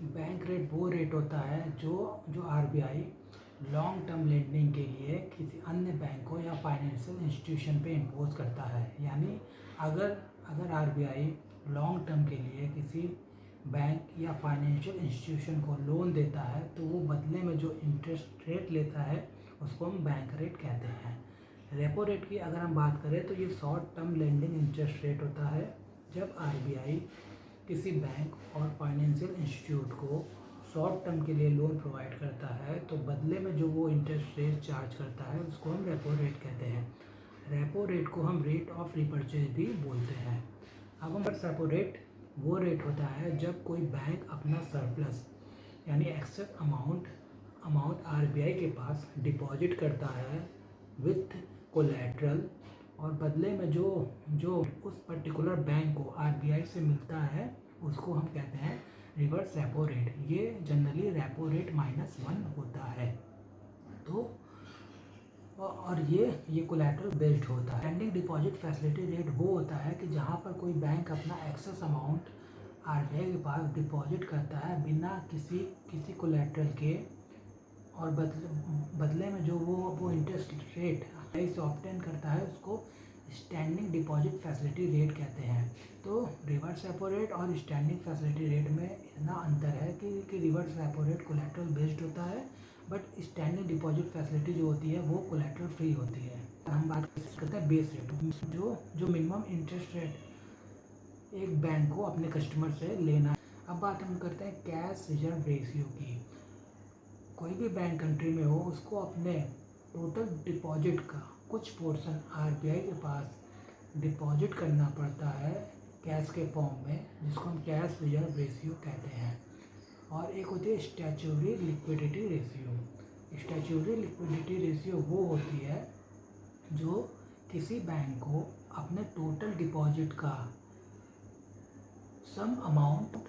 Bank rate वो rate होता है जो जो आरबीआई लॉन्ग टर्म लेंडिंग के लिए किसी अन्य बैंकों या फाइनेंशियल इंस्टीट्यूशन पे इम्पोज करता है। यानी अगर अगर आरबीआई लॉन्ग टर्म के लिए किसी बैंक या फाइनेंशियल इंस्टीट्यूशन को लोन देता है तो वो बदले में जो इंटरेस्ट रेट लेता है उसको हम बैंक रेट कहते हैं। रेपो रेट की अगर हम बात करें तो ये short term lending interest rate होता है। जब आरबीआई किसी बैंक और फाइनेंशियल इंस्टीट्यूट को शॉर्ट टर्म के लिए लोन प्रोवाइड करता है तो बदले में जो वो इंटरेस्ट रेट चार्ज करता है उसको हम रेपो रेट कहते हैं। रेपो रेट को हम रेट ऑफ रिपर्चेज भी बोलते हैं। अब हम रेपो रेट वो रेट होता है जब कोई बैंक अपना सरप्लस यानी एक्सेस अमाउंट आरबीआई के पास डिपॉजिट करता है विथ कोलैटरल और बदले में जो जो उस पर्टिकुलर बैंक को आरबीआई से मिलता है उसको हम कहते हैं रिवर्स रेपो रेट। ये जनरली रेपो रेट -1 होता है। तो और ये कोलैटरल बेस्ड होता है। स्टैंडिंग डिपॉजिट फैसिलिटी रेट वो होता है कि जहाँ पर कोई बैंक अपना एक्सेस अमाउंट आरबीआई के पास डिपॉजिट करता है बिना किसी कोलैटरल के और बदले में जो वो इंटरेस्ट रेट से ऑब्टेन करता है उसको स्टैंडिंग डिपॉजिट फैसिलिटी रेट कहते हैं। तो रिवर्स रेपो रेट और स्टैंडिंग फैसिलिटी रेट में इतना अंतर है कि reverse repo rate collateral based होता है बट स्टैंडिंग डिपॉजिट फैसिलिटी जो होती है वो कोलैटरल फ्री होती है। हम बात करते हैं बेस रेट जो मिनिमम इंटरेस्ट रेट एक बैंक को अपने कस्टमर से लेना है। अब बात हम करते हैं कैश रिजर्व रेशियो की। कोई भी बैंक कंट्री में हो उसको अपने टोटल डिपॉजिट का कुछ पोर्शन आरबीआई के पास डिपॉजिट करना पड़ता है कैश के फॉर्म में जिसको हम कैश रिजर्व रेशियो कहते हैं। और एक होती है statutory liquidity ratio. Statutory liquidity ratio वो होती है जो किसी बैंक को अपने टोटल डिपॉजिट का सम अमाउंट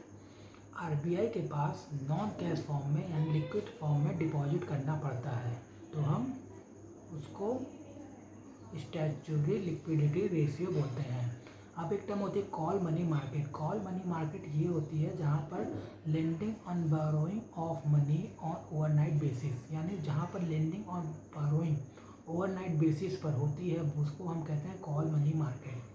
आरबीआई के पास नॉन कैश फॉर्म में यानी लिक्विड फॉर्म में डिपॉजिट करना पड़ता है तो हम उसको स्टैट्यूटरी लिक्विडिटी रेशियो बोलते हैं। अब एक टर्म होती है call money market. Call money market ये होती है जहाँ पर lending on borrowing of money on overnight basis, यानी जहाँ पर लेंडिंग और बोरोइंग ओवरनाइट बेसिस पर होती है उसको हम कहते हैं कॉल मनी मार्केट।